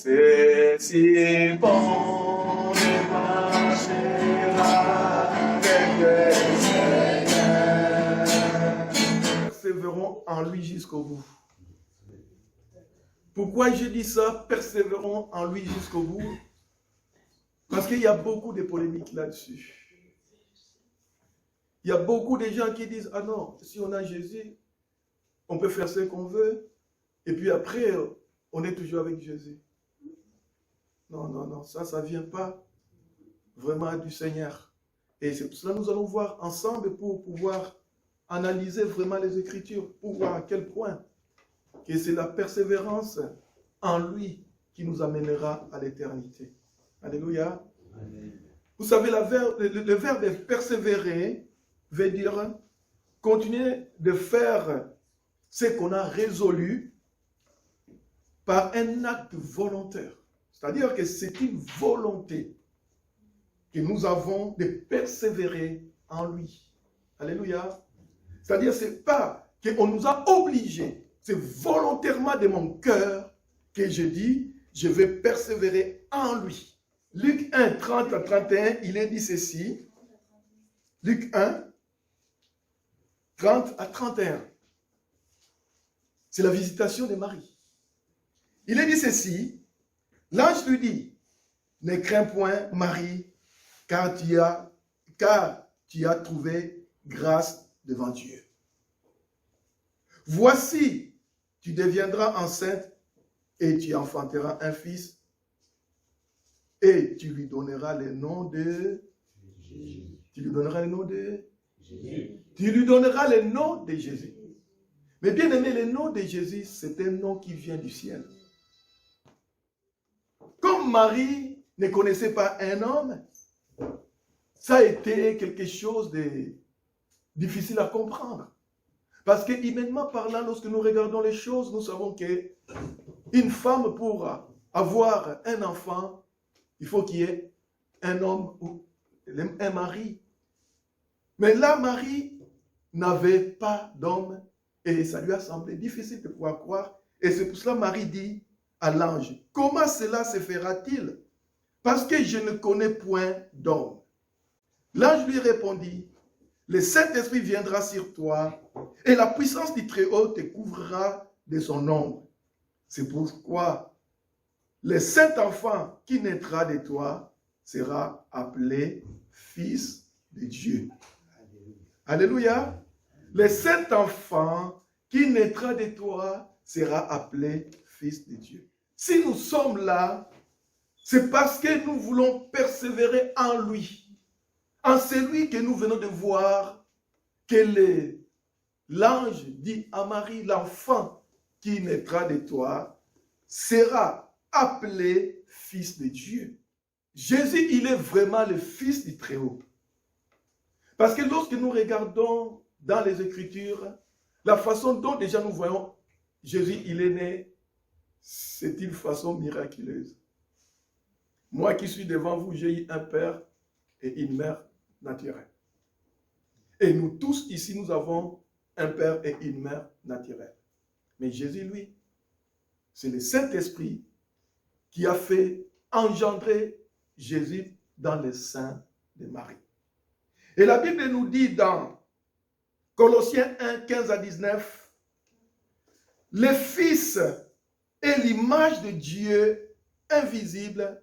C'est si bon de marcher avec le Seigneur. Persévérons en lui jusqu'au bout. Pourquoi je dis ça, persévérons en lui jusqu'au bout? Parce qu'il y a beaucoup de polémiques là-dessus. Il y a beaucoup de gens qui disent, ah non, si on a Jésus, on peut faire ce qu'on veut, et puis après, on est toujours avec Jésus. Non, non, non, ça ne vient pas vraiment du Seigneur. Et c'est pour cela que nous allons voir ensemble pour pouvoir analyser vraiment les Écritures, pour voir à quel point que c'est la persévérance en lui qui nous amènera à l'éternité. Alléluia. Amen. Vous savez, le verbe persévérer veut dire continuer de faire ce qu'on a résolu par un acte volontaire. C'est-à-dire que c'est une volonté que nous avons de persévérer en lui. Alléluia. C'est-à-dire que ce n'est pas qu'on nous a obligés. C'est volontairement de mon cœur que je dis, je vais persévérer en lui. Luc 1, 30 à 31, il est dit ceci. Luc 1, 30 à 31. C'est la visitation de Marie. Il est dit ceci. L'ange lui dit, ne crains point, Marie, car tu as trouvé grâce devant Dieu. Voici, tu deviendras enceinte et tu enfanteras un fils et tu lui donneras le nom de Jésus. Tu lui donneras le nom de Jésus. Tu lui donneras le nom de Jésus. Mais bien aimé, le nom de Jésus, c'est un nom qui vient du ciel. Comme Marie ne connaissait pas un homme, ça a été quelque chose de difficile à comprendre. Parce que, humainement parlant, lorsque nous regardons les choses, nous savons qu'une femme, pour avoir un enfant, il faut qu'il y ait un homme ou un mari. Mais là, Marie n'avait pas d'homme et ça lui a semblé difficile de pouvoir croire. Et c'est pour cela que Marie dit à l'ange, comment cela se fera-t-il? Parce que je ne connais point d'homme. L'ange lui répondit, le Saint-Esprit viendra sur toi et la puissance du Très-Haut te couvrira de son ombre. C'est pourquoi le Saint-Enfant qui naîtra de toi sera appelé Fils de Dieu. Alléluia. Le Saint-Enfant qui naîtra de toi sera appelé Fils de Dieu. Si nous sommes là, c'est parce que nous voulons persévérer en lui. En celui que nous venons de voir, que l'ange dit à Marie, l'enfant qui naîtra de toi sera appelé Fils de Dieu. Jésus, il est vraiment le Fils du Très-Haut. Parce que lorsque nous regardons dans les Écritures, la façon dont déjà nous voyons Jésus, il est né, c'est une façon miraculeuse. Moi qui suis devant vous, j'ai eu un père et une mère naturelle. Et nous tous ici, nous avons un père et une mère naturelle. Mais Jésus, lui, c'est le Saint-Esprit qui a fait engendrer Jésus dans le sein de Marie. Et la Bible nous dit dans Colossiens 1, 15 à 19, le Fils est l'image de Dieu invisible,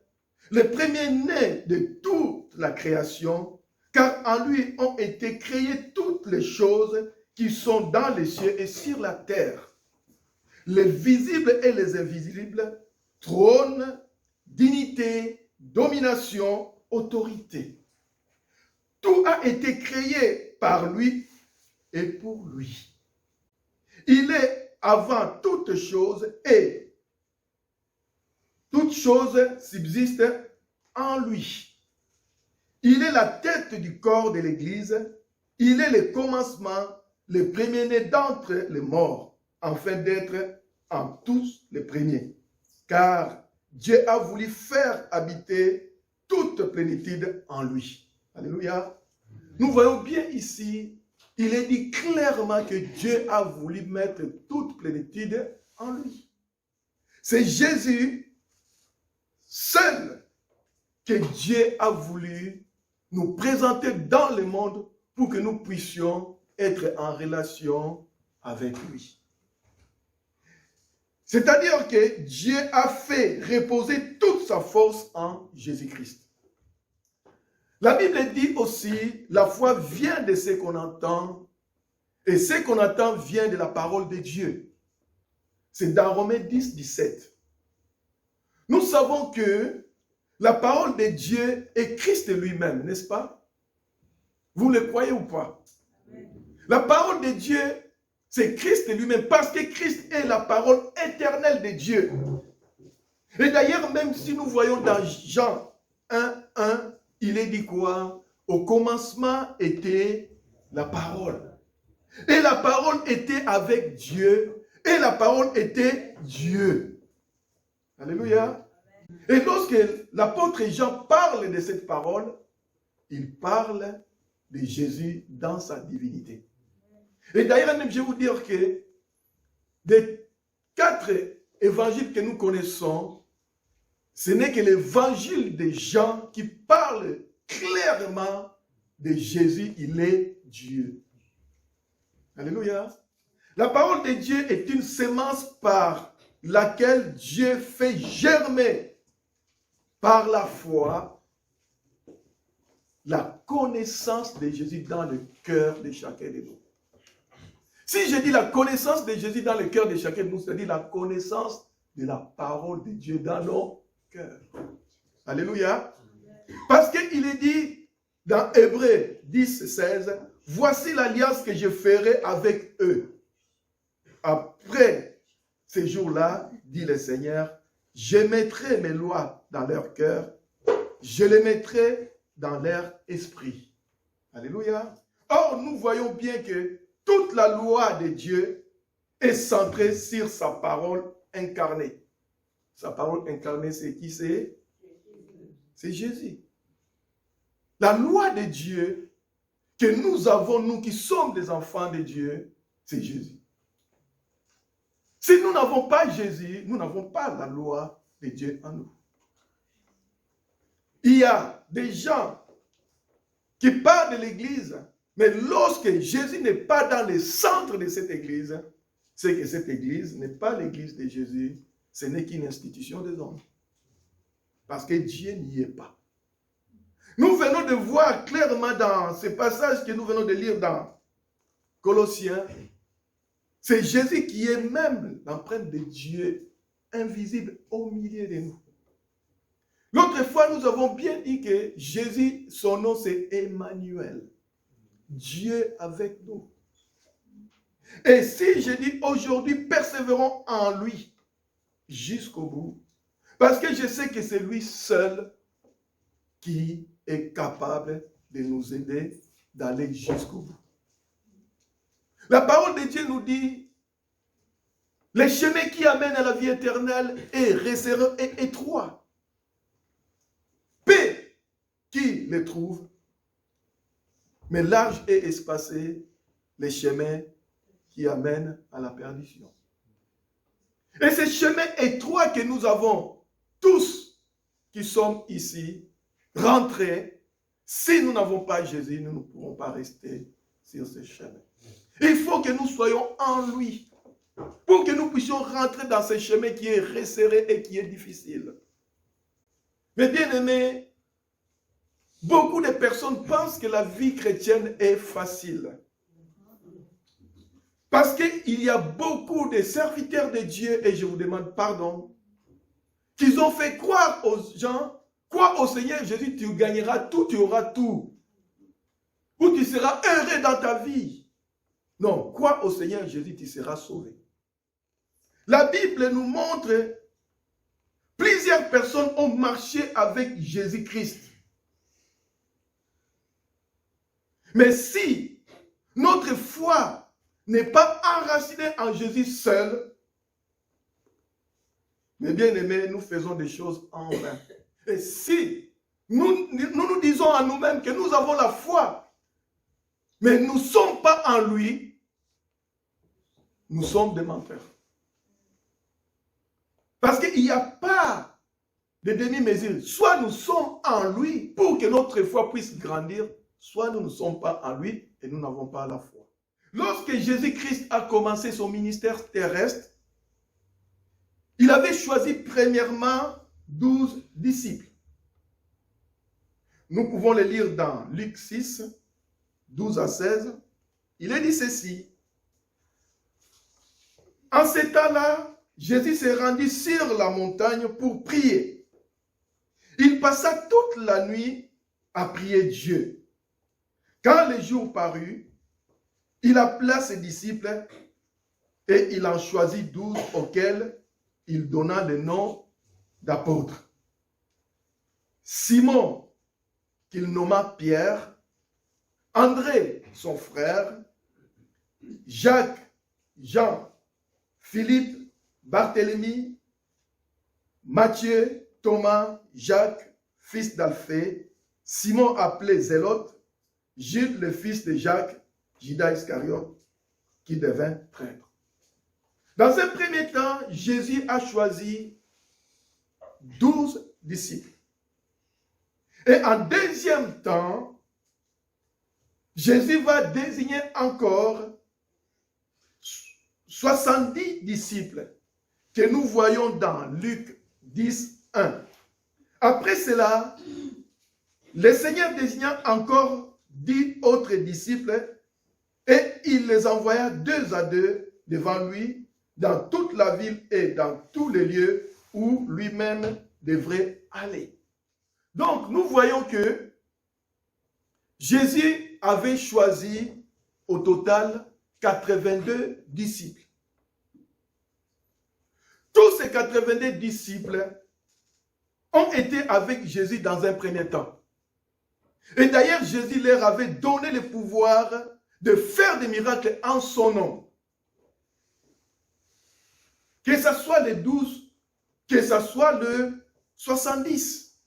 le premier-né de toute la création, car en lui ont été créées toutes les choses qui sont dans les cieux et sur la terre, les visibles et les invisibles, trône, dignité, domination, autorité. Tout a été créé par lui et pour lui. Il est avant toute chose et toute chose subsiste en lui. Il est la tête du corps de l'Église. Il est le commencement, le premier-né d'entre les morts, afin d'être en tous les premiers. Car Dieu a voulu faire habiter toute plénitude en lui. Alléluia. Nous voyons bien ici, il est dit clairement que Dieu a voulu mettre toute plénitude en lui. C'est Jésus seul que Dieu a voulu nous présenter dans le monde pour que nous puissions être en relation avec lui. C'est-à-dire que Dieu a fait reposer toute sa force en Jésus-Christ. La Bible dit aussi, la foi vient de ce qu'on entend, et ce qu'on entend vient de la parole de Dieu. C'est dans Romains 10, 17. Nous savons que la parole de Dieu est Christ lui-même, n'est-ce pas? Vous le croyez ou pas? La parole de Dieu, c'est Christ lui-même, parce que Christ est la parole éternelle de Dieu. Et d'ailleurs, même si nous voyons dans Jean 1, 1, il est dit quoi? Au commencement était la parole. Et la parole était avec Dieu. Et la parole était Dieu. Alléluia. Et lorsque l'apôtre Jean parle de cette parole, il parle de Jésus dans sa divinité. Et d'ailleurs, même je vais vous dire que des 4 évangiles que nous connaissons, ce n'est que l'évangile de Jean qui parle clairement de Jésus, il est Dieu. Alléluia. La parole de Dieu est une semence par laquelle Dieu fait germer par la foi la connaissance de Jésus dans le cœur de chacun de nous. Si je dis la connaissance de Jésus dans le cœur de chacun de nous, c'est-à-dire la connaissance de la parole de Dieu dans nos cœurs. Alléluia. Parce qu'il est dit dans Hébreux 10, 16, « Voici l'alliance que je ferai avec eux. Après ces jours-là, dit le Seigneur, je mettrai mes lois dans leur cœur, je les mettrai dans leur esprit. » Alléluia. Or, nous voyons bien que toute la loi de Dieu est centrée sur sa parole incarnée. Sa parole incarnée, c'est qui c'est? C'est Jésus. La loi de Dieu que nous avons, nous qui sommes des enfants de Dieu, c'est Jésus. Si nous n'avons pas Jésus, nous n'avons pas la loi de Dieu en nous. Il y a des gens qui parlent de l'église, mais lorsque Jésus n'est pas dans le centre de cette église, c'est que cette église n'est pas l'église de Jésus, ce n'est qu'une institution des hommes. Parce que Dieu n'y est pas. Nous venons de voir clairement dans ce passage que nous venons de lire dans Colossiens, c'est Jésus qui est même l'empreinte de Dieu invisible au milieu de nous. L'autre fois, nous avons bien dit que Jésus, son nom c'est Emmanuel. Dieu avec nous. Et si je dis aujourd'hui, persévérons en lui jusqu'au bout, parce que je sais que c'est lui seul qui est capable de nous aider d'aller jusqu'au bout. La parole de Dieu nous dit, le chemin qui amène à la vie éternelle est resserré et étroit. Paix qui le trouve, mais large et espacé, les chemins qui amènent à la perdition. Et ces chemins étroits que nous avons tous qui sommes ici, rentrés, si nous n'avons pas Jésus, nous ne pourrons pas rester sur ces chemins. Il faut que nous soyons en lui, pour que nous puissions rentrer dans ce chemin qui est resserré et qui est difficile. Mais bien aimés, beaucoup de personnes pensent que la vie chrétienne est facile. Parce qu'il y a beaucoup de serviteurs de Dieu, et je vous demande pardon, qu'ils ont fait croire aux gens, crois au Seigneur Jésus, tu gagneras tout, tu auras tout. Ou tu seras heureux dans ta vie. Non, crois au Seigneur Jésus, tu seras sauvé. La Bible nous montre, plusieurs personnes ont marché avec Jésus-Christ. Mais si notre foi n'est pas enracinée en Jésus seul, mes bien-aimés, nous faisons des choses en vain. Et si nous disons à nous-mêmes que nous avons la foi, mais nous ne sommes pas en lui, nous sommes des menteurs. Parce qu'il n'y a pas de demi-mesure. Soit nous sommes en lui pour que notre foi puisse grandir, soit nous ne sommes pas en lui et nous n'avons pas la foi. Lorsque Jésus-Christ a commencé son ministère terrestre, il avait choisi premièrement 12 disciples. Nous pouvons les lire dans Luc 6, 12 à 16. Il est dit ceci. En ce temps-là, Jésus s'est rendu sur la montagne pour prier. Il passa toute la nuit à prier Dieu. Quand le jour parut, il appela ses disciples et il en choisit 12 auxquels il donna le nom d'apôtres. Simon, qu'il nomma Pierre, André, son frère, Jacques, Jean, Philippe, Barthélemy, Matthieu, Thomas, Jacques, fils d'Alphée, Simon appelé Zélote, Jude, le fils de Jacques, Judas Iscariote, qui devint prêtre. Dans un premier temps, Jésus a choisi 12 disciples. Et en deuxième temps, Jésus va désigner encore 70 disciples que nous voyons dans Luc 10, 1. Après cela, le Seigneur désigna encore 10 autres disciples et il les envoya 2 à 2 devant lui dans toute la ville et dans tous les lieux où lui-même devrait aller. Donc, nous voyons que Jésus avait choisi au total 82 disciples. Tous ces 82 disciples ont été avec Jésus dans un premier temps. Et d'ailleurs, Jésus leur avait donné le pouvoir de faire des miracles en son nom. Que ce soit les 12, que ce soit le 70.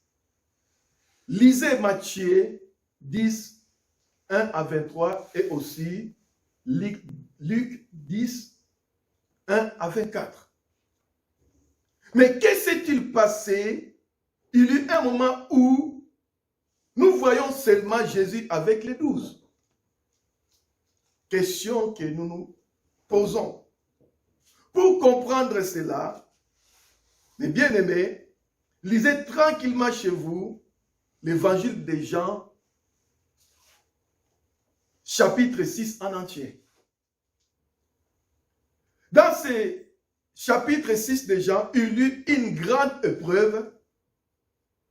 Lisez Matthieu 10, 1 à 23 et aussi Luc 10, 1 à 24. Mais que s'est-il passé? Il y eut un moment où nous voyons seulement Jésus avec les 12. Question que nous nous posons. Pour comprendre cela, mes bien-aimés, lisez tranquillement chez vous l'évangile de Jean, chapitre 6 en entier. Dans ce chapitre 6 de Jean, il y eut une grande épreuve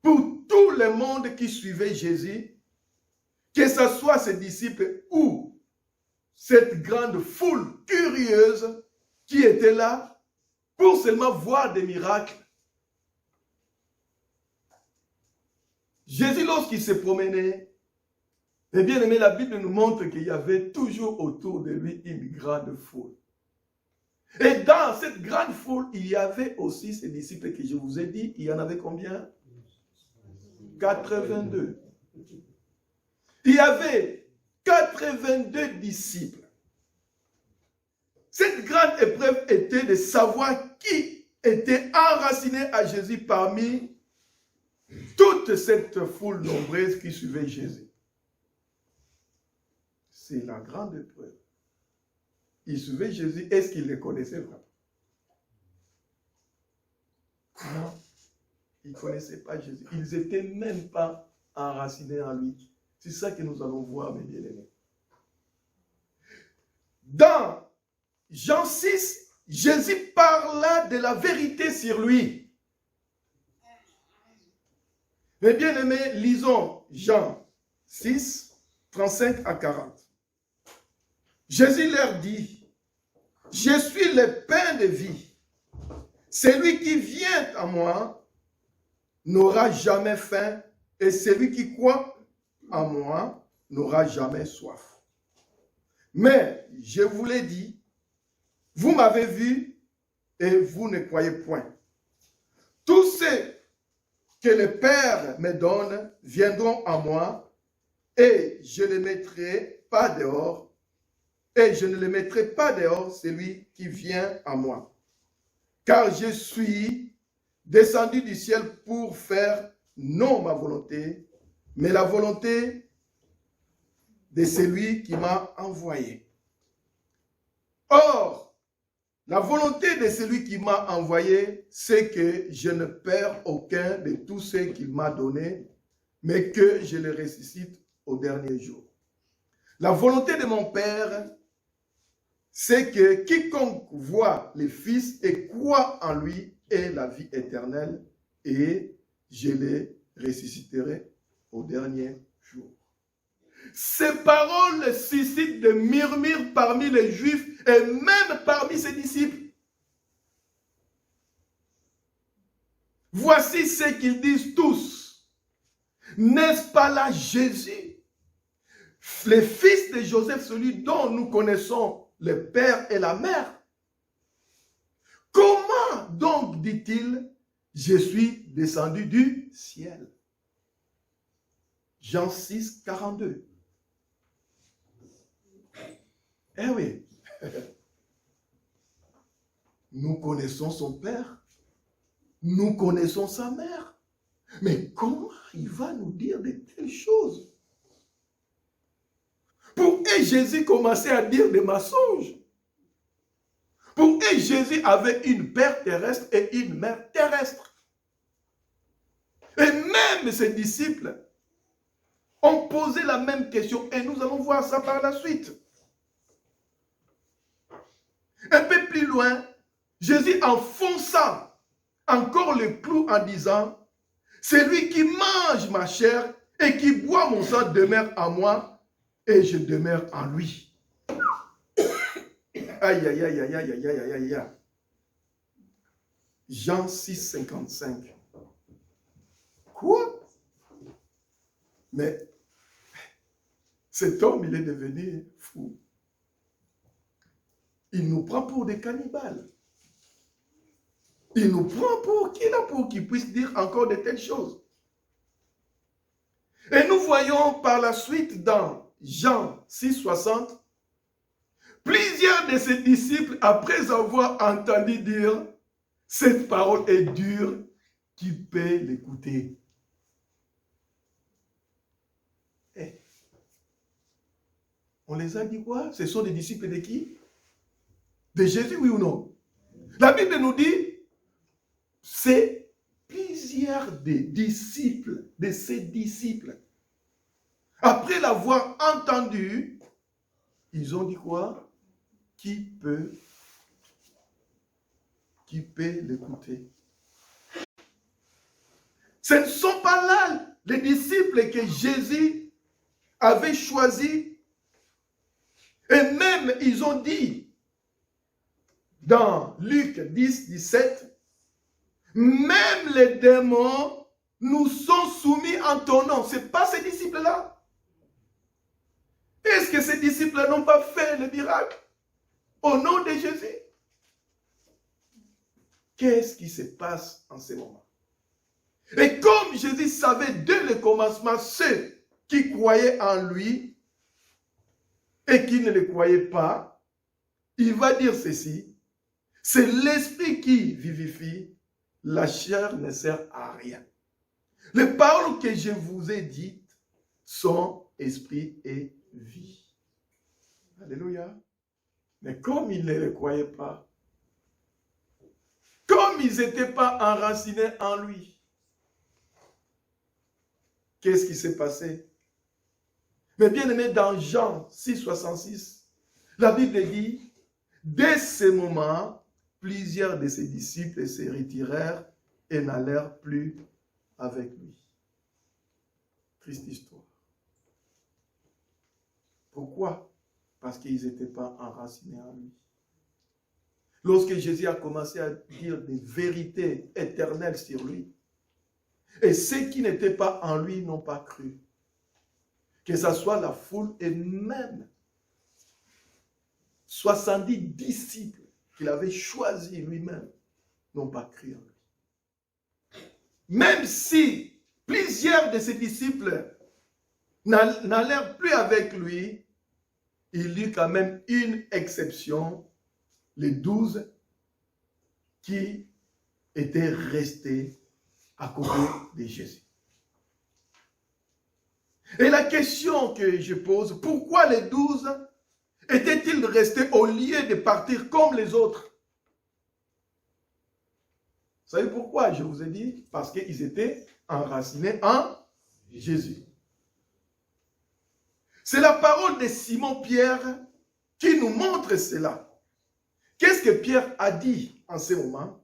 pour tout le monde qui suivait Jésus, que ce soit ses disciples ou cette grande foule curieuse qui était là pour seulement voir des miracles. Jésus, lorsqu'il se promenait, et bien aimé, la Bible nous montre qu'il y avait toujours autour de lui une grande foule. Et dans cette grande foule, il y avait aussi ces disciples que je vous ai dit, il y en avait combien? 82. Il y avait 82 disciples. Cette grande épreuve était de savoir qui était enraciné à Jésus parmi toute cette foule nombreuse qui suivait Jésus. C'est la grande épreuve. Ils suivaient Jésus, est-ce qu'ils le connaissaient vraiment? Non, ils ne connaissaient pas Jésus. Ils n'étaient même pas enracinés en lui. C'est ça que nous allons voir, mes bien-aimés. Dans Jean 6, Jésus parla de la vérité sur lui. Mes bien-aimés, lisons Jean 6, 35 à 40. Jésus leur dit, « Je suis le pain de vie. Celui qui vient à moi n'aura jamais faim, et celui qui croit en moi n'aura jamais soif. Mais je vous l'ai dit, vous m'avez vu et vous ne croyez point. Tous ceux que le Père me donne viendront à moi, et je ne les mettrai pas dehors, et je ne le mettrai pas dehors celui qui vient à moi. Car je suis descendu du ciel pour faire non ma volonté, mais la volonté de celui qui m'a envoyé. Or, la volonté de celui qui m'a envoyé, c'est que je ne perds aucun de tous ceux qu'il m'a donnés, mais que je les ressuscite au dernier jour. La volonté de mon Père, c'est que quiconque voit le Fils et croit en lui ait la vie éternelle, et je les ressusciterai au dernier jour. Ces paroles suscitent des murmures parmi les Juifs et même parmi ses disciples. Voici ce qu'ils disent tous. N'est-ce pas là Jésus, le fils de Joseph, celui dont nous connaissons le père et la mère? Comment donc dit-il, je suis descendu du ciel? Jean 6, 42. Eh oui, nous connaissons son père, nous connaissons sa mère, mais comment il va nous dire de telles choses? Pourquoi Jésus commençait à dire des mensonges? Pourquoi Jésus avait une père terrestre et une mère terrestre? Et même ses disciples ont posé la même question et nous allons voir ça par la suite. Un peu plus loin, Jésus enfonça encore le clou en disant, celui qui mange ma chair et qui boit mon sang demeure en moi et je demeure en lui. Aïe, aïe, aïe, aïe, aïe, aïe, aïe, aïe, aïe. Jean 6, 55. Quoi? Mais cet homme, il est devenu fou. Il nous prend pour des cannibales. Il nous prend pour qui là, pour qu'il puisse dire encore de telles choses. Et nous voyons par la suite dans Jean 6, 60, plusieurs de ses disciples, après avoir entendu dire, cette parole est dure, qui peut l'écouter? Eh, on les a dit quoi? Ce sont des disciples de qui? De Jésus, oui ou non? La Bible nous dit, c'est plusieurs des disciples, de ses disciples. Après l'avoir entendu, ils ont dit quoi? Qui peut l'écouter? Ce ne sont pas là les disciples que Jésus avait choisis. Et même, ils ont dit, dans Luc 10, 17, même les démons nous sont soumis en ton nom. Ce n'est pas ces disciples-là. Est-ce que ces disciples n'ont pas fait le miracle au nom de Jésus? Qu'est-ce qui se passe en ce moment? Et comme Jésus savait dès le commencement ceux qui croyaient en lui et qui ne le croyaient pas, il va dire ceci, c'est l'esprit qui vivifie, la chair ne sert à rien. Les paroles que je vous ai dites sont esprit et vie. Alléluia. Mais comme ils ne le croyaient pas, comme ils n'étaient pas enracinés en lui, qu'est-ce qui s'est passé? Mais bien aimé, dans Jean 6, 66, la Bible dit, dès ce moment, plusieurs de ses disciples se retirèrent et n'allèrent plus avec lui. Triste histoire. Pourquoi? Parce qu'ils n'étaient pas enracinés en lui. Lorsque Jésus a commencé à dire des vérités éternelles sur lui, et ceux qui n'étaient pas en lui n'ont pas cru. Que ce soit la foule et même 70 disciples qu'il avait choisis lui-même n'ont pas cru en lui. Même si plusieurs de ses disciples n'allèrent plus avec lui, il y eut quand même une exception, les 12 qui étaient restés à côté de Jésus. Et la question que je pose, pourquoi les 12 étaient-ils restés au lieu de partir comme les autres? Vous savez pourquoi? Je vous ai dit, parce qu'ils étaient enracinés en Jésus. C'est la parole de Simon-Pierre qui nous montre cela. Qu'est-ce que Pierre a dit en ce moment?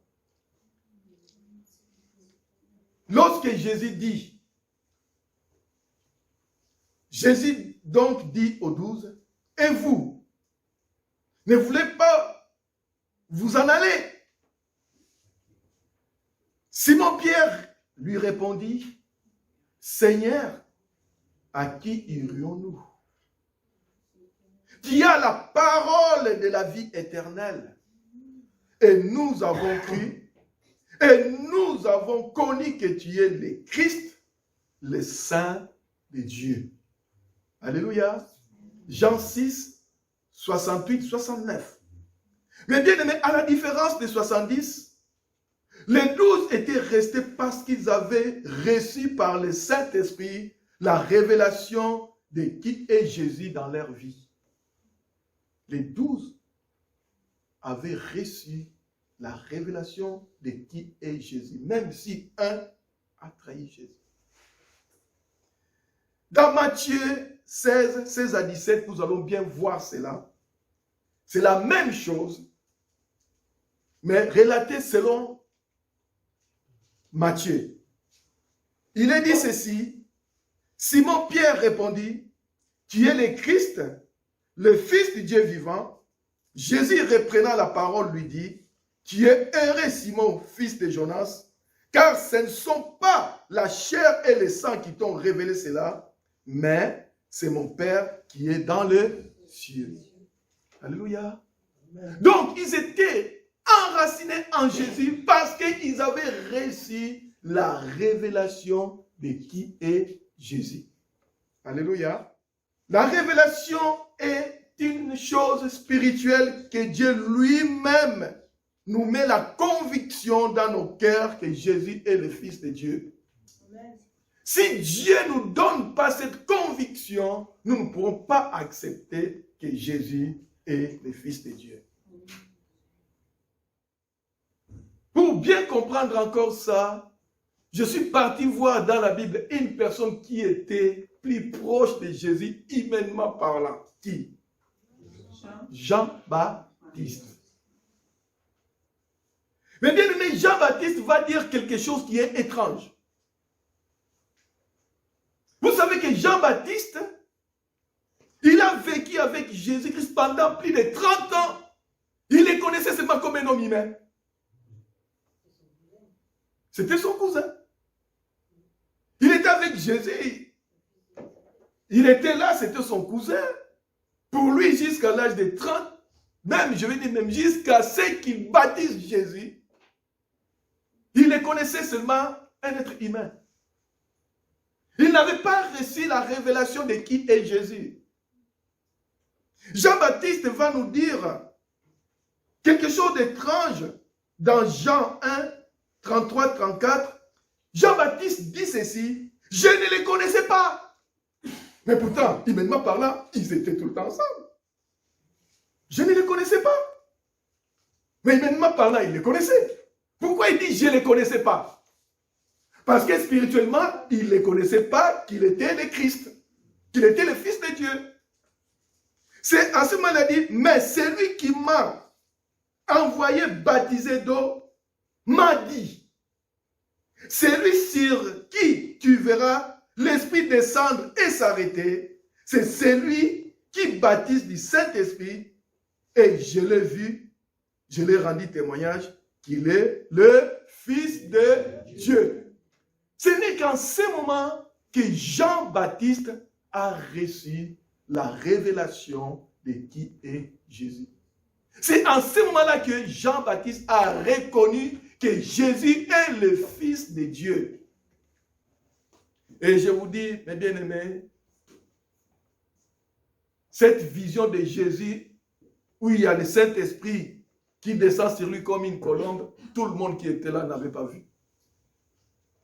Lorsque Jésus dit, Jésus donc dit aux 12, et vous, ne voulez pas vous en aller? Simon-Pierre lui répondit, Seigneur, à qui irions-nous? Tu as la parole de la vie éternelle. Et nous avons cru, et nous avons connu que tu es le Christ, le Saint de Dieu. Alléluia. Jean 6, 68, 69. Mais bien aimé, à la différence des 70, les 12 étaient restés parce qu'ils avaient reçu par le Saint-Esprit la révélation de qui est Jésus dans leur vie. Les 12 avaient reçu la révélation de qui est Jésus, même si un a trahi Jésus. Dans Matthieu 16, 16 à 17, nous allons bien voir cela. C'est la même chose, mais relatée selon Matthieu. Il est dit ceci, Simon-Pierre répondit, tu es le Christ, le Fils du Dieu vivant. Jésus reprenant la parole lui dit, tu es heureux Simon, fils de Jonas, car ce ne sont pas la chair et le sang qui t'ont révélé cela, mais c'est mon Père qui est dans le ciel. Alléluia. Donc, ils étaient enracinés en Jésus parce qu'ils avaient reçu la révélation de qui est Jésus. Alléluia. La révélation est une chose spirituelle que Dieu lui-même nous met la conviction dans nos cœurs que Jésus est le Fils de Dieu. Amen. Si Dieu ne nous donne pas cette conviction, nous ne pourrons pas accepter que Jésus est le Fils de Dieu. Pour bien comprendre encore ça, je suis parti voir dans la Bible une personne qui était plus proche de Jésus, humainement parlant. Qui? Jean-Baptiste. Mais bien aimé, Jean-Baptiste va dire quelque chose qui est étrange. Vous savez que Jean-Baptiste, il a vécu avec Jésus-Christ pendant plus de 30 ans. Il les connaissait seulement comme un homme humain. C'était son cousin. Il était avec Jésus. Il était là, c'était son cousin. Pour lui, jusqu'à l'âge de 30, même, je vais dire même jusqu'à ce qu'il baptise Jésus, il les connaissait seulement un être humain. Il n'avait pas reçu la révélation de qui est Jésus. Jean-Baptiste va nous dire quelque chose d'étrange dans Jean 1, 33, 34. Jean-Baptiste dit ceci, je ne les connaissais pas. Mais pourtant, humainement parlant, ils étaient tout le temps ensemble. Je ne les connaissais pas. Mais humainement parlant, il les connaissait. Pourquoi il dit je ne les connaissais pas? Parce que spirituellement, il ne les connaissait pas qu'il était le Christ, qu'il était le Fils de Dieu. C'est à ce moment il dit, mais celui qui m'a envoyé baptiser d'eau m'a dit, celui sur qui tu verras l'Esprit descendre et s'arrêter, c'est celui qui baptise du Saint-Esprit, et je l'ai vu, je l'ai rendu témoignage qu'il est le Fils de Dieu. Ce n'est qu'en ce moment que Jean-Baptiste a reçu la révélation de qui est Jésus. C'est en ce moment-là que Jean-Baptiste a reconnu que Jésus est le Fils de Dieu. Et je vous dis, mes bien-aimés, cette vision de Jésus, où il y a le Saint-Esprit qui descend sur lui comme une colombe, tout le monde qui était là n'avait pas vu.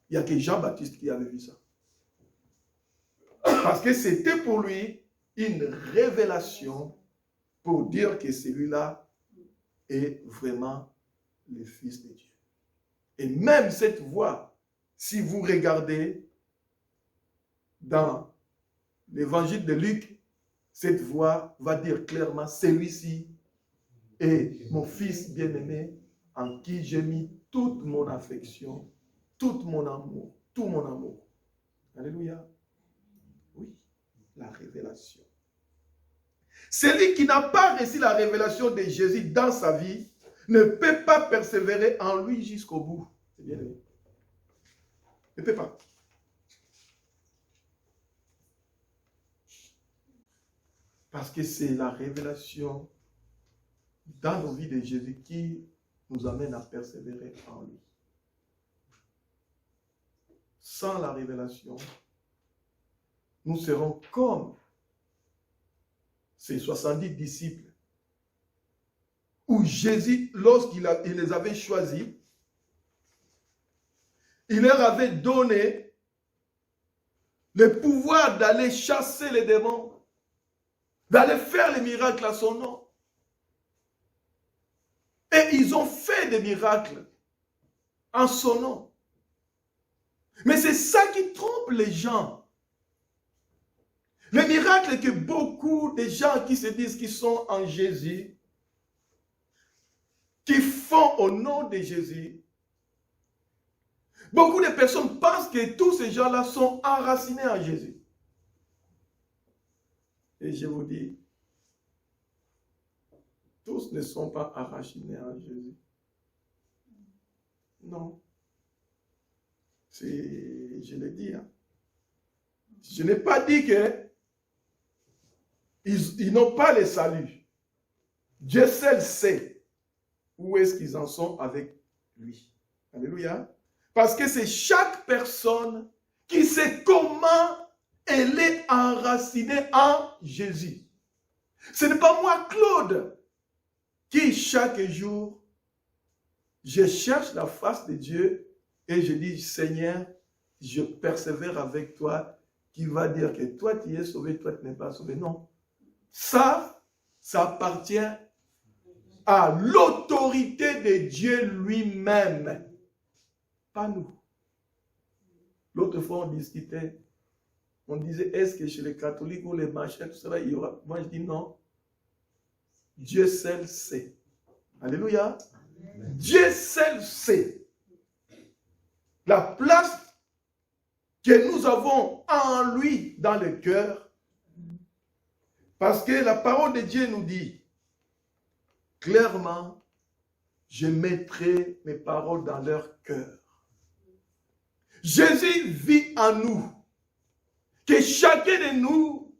Il n'y a que Jean-Baptiste qui avait vu ça. Parce que c'était pour lui une révélation pour dire que celui-là est vraiment le Fils de Dieu. Et même cette voix, si vous regardez dans l'évangile de Luc, cette voix va dire clairement, celui-ci est mon Fils bien-aimé en qui j'ai mis toute mon affection, tout mon amour, tout mon amour. Alléluia. Oui, la révélation. Celui qui n'a pas reçu la révélation de Jésus dans sa vie ne peut pas persévérer en lui jusqu'au bout. C'est bien aimé. Ne peut pas. Parce que c'est la révélation dans nos vies de Jésus qui nous amène à persévérer en lui. Sans la révélation, nous serons comme ces 70 disciples où Jésus, lorsqu'il les avait choisis, il leur avait donné le pouvoir d'aller chasser les démons, d'aller faire les miracles à son nom. Et ils ont fait des miracles en son nom. Mais c'est ça qui trompe les gens. Les miracles que beaucoup de gens qui se disent qu'ils sont en Jésus, qui font au nom de Jésus, beaucoup de personnes pensent que tous ces gens-là sont enracinés en Jésus. Et je vous dis, tous ne sont pas enracinés en Jésus. Non. Je l'ai dit. Hein. Je n'ai pas dit que ils n'ont pas le salut. Dieu seul sait où est-ce qu'ils en sont avec lui. Alléluia. Parce que c'est chaque personne qui sait comment elle est enracinée en Jésus. Ce n'est pas moi, Claude, qui chaque jour, je cherche la face de Dieu et je dis, Seigneur, je persévère avec toi, qui va dire que toi tu es sauvé, toi tu n'es pas sauvé. Non. Ça appartient à l'autorité de Dieu lui-même. Pas nous. L'autre fois, on discutait. On disait, est-ce que chez les catholiques ou les machins, tout cela, il y aura... Moi, je dis non. Dieu seul sait. Alléluia. Amen. Dieu seul sait. La place que nous avons en lui dans le cœur. Parce que la parole de Dieu nous dit clairement, je mettrai mes paroles dans leur cœur. Jésus vit en nous. Que chacun de nous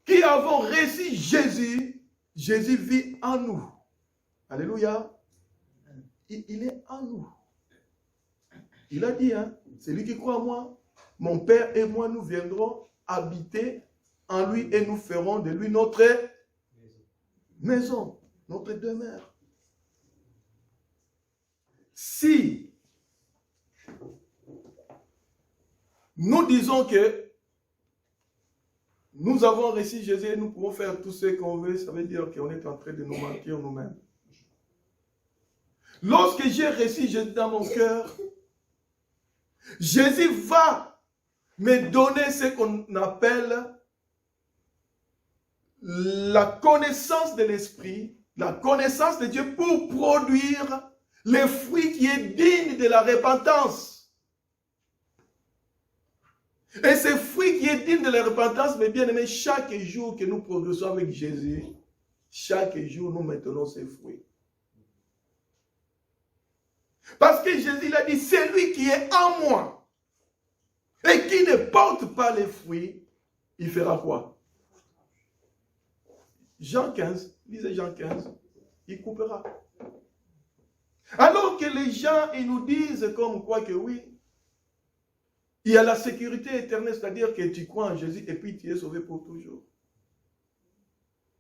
qui avons reçu Jésus, Jésus vit en nous. Alléluia. Il est en nous. Il a dit, hein, celui qui croit en moi, mon Père et moi, nous viendrons habiter en lui et nous ferons de lui notre maison, notre demeure. Si nous disons que nous avons reçu Jésus et nous pouvons faire tout ce qu'on veut, ça veut dire qu'on est en train de nous mentir nous-mêmes. Lorsque j'ai reçu Jésus dans mon cœur, Jésus va me donner ce qu'on appelle la connaissance de l'Esprit, la connaissance de Dieu pour produire le fruit qui est digne de la repentance. Et ce fruit qui est digne de la repentance, mes bien-aimés, chaque jour que nous progressons avec Jésus, chaque jour nous maintenons ces fruits. Parce que Jésus a dit, c'est lui qui est en moi et qui ne porte pas les fruits, il fera quoi? Jean 15, lisez Jean 15, il coupera. Alors que les gens, ils nous disent comme quoi que oui, il y a la sécurité éternelle, c'est-à-dire que tu crois en Jésus et puis tu es sauvé pour toujours.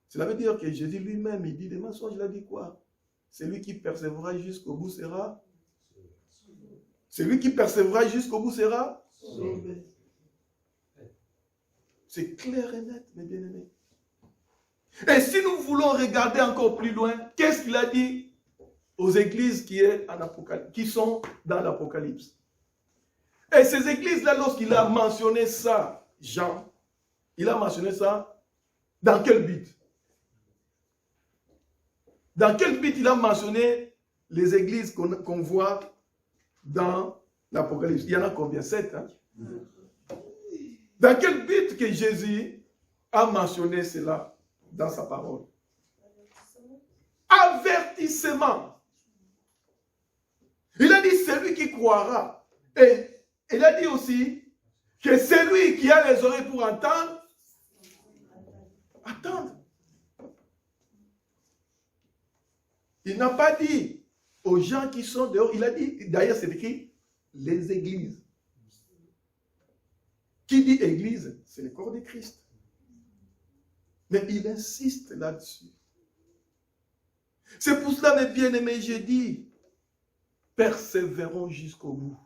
Cela veut dire que Jésus lui-même, il dit des mensonges, il a dit quoi? celui qui persévérera jusqu'au bout sera. Celui qui persévérera jusqu'au bout sera. C'est clair et net, mes bien-aimés. Et si nous voulons regarder encore plus loin, qu'est-ce qu'il a dit aux églises qui sont dans l'Apocalypse? Et ces églises-là, lorsqu'il a mentionné ça, Jean, il a mentionné ça dans quel but? Dans quel but il a mentionné les églises qu'on voit dans l'Apocalypse? Il y en a combien? 7, hein? Dans quel but que Jésus a mentionné cela dans sa parole? Avertissement. Il a dit celui qui croira. Et il a dit aussi que celui qui a les oreilles pour entendre, attendre. Il n'a pas dit aux gens qui sont dehors, il a dit, d'ailleurs c'est écrit, les églises. Qui dit église? C'est le corps de Christ. Mais il insiste là-dessus. C'est pour cela, mes bien-aimés, j'ai dit, persévérons jusqu'au bout.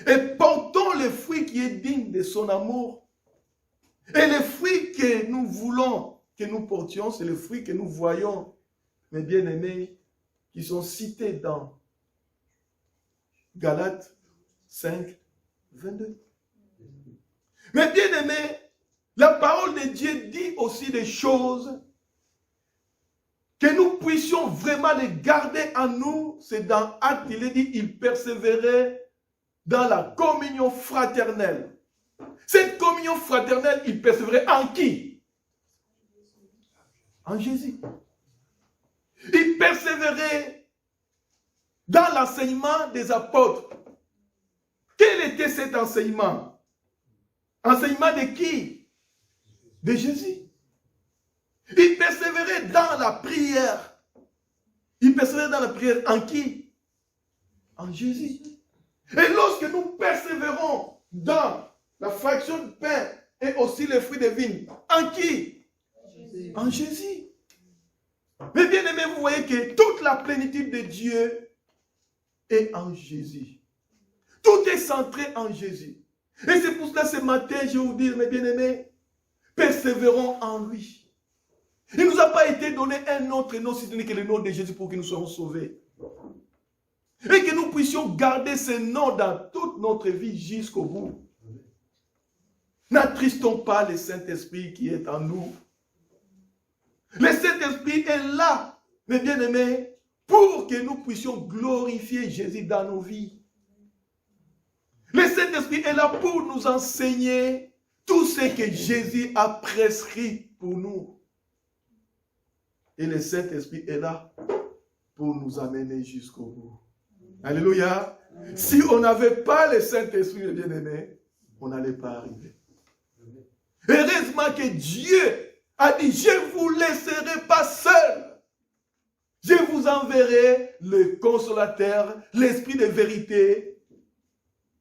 Et portons le fruit qui est digne de son amour. Et le fruit que nous voulons que nous portions, c'est le fruit que nous voyons, mes bien-aimés, qui sont cités dans Galates 5, 22. Mais bien-aimés, la parole de Dieu dit aussi des choses que nous puissions vraiment les garder en nous. C'est dans Actes, il est dit, il persévérait dans la communion fraternelle. Cette communion fraternelle, il persévérait en qui? En Jésus. Il persévérait dans l'enseignement des apôtres. Quel était cet enseignement? Enseignement de qui? De Jésus. Il persévérait dans la prière. Il persévérait dans la prière en qui? En Jésus. Et lorsque nous persévérons dans la fraction de pain et aussi les fruits de vigne, en qui? En Jésus. Mais bien aimé, vous voyez que toute la plénitude de Dieu est en Jésus. Tout est centré en Jésus. Et c'est pour cela ce matin, je vais vous dire, mes bien-aimés, persévérons en lui. Il ne nous a pas été donné un autre nom, si ce n'est que le nom de Jésus pour que nous soyons sauvés. Et que nous puissions garder ce nom dans toute notre vie jusqu'au bout. N'attristons pas le Saint-Esprit qui est en nous. Le Saint-Esprit est là, mes bien-aimés, pour que nous puissions glorifier Jésus dans nos vies. Le Saint-Esprit est là pour nous enseigner tout ce que Jésus a prescrit pour nous. Et le Saint-Esprit est là pour nous amener jusqu'au bout. Alléluia. Si on n'avait pas le Saint-Esprit, bien-aimé, on n'allait pas arriver. Heureusement que Dieu a dit, je ne vous laisserai pas seul. Je vous enverrai le consolateur, l'Esprit de vérité,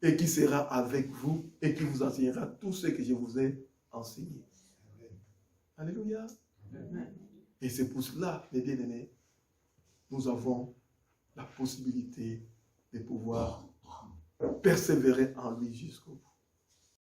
et qui sera avec vous et qui vous enseignera tout ce que je vous ai enseigné. Alléluia. Et c'est pour cela, mes bien-aimés, nous avons la possibilité de pouvoir persévérer en lui jusqu'au bout.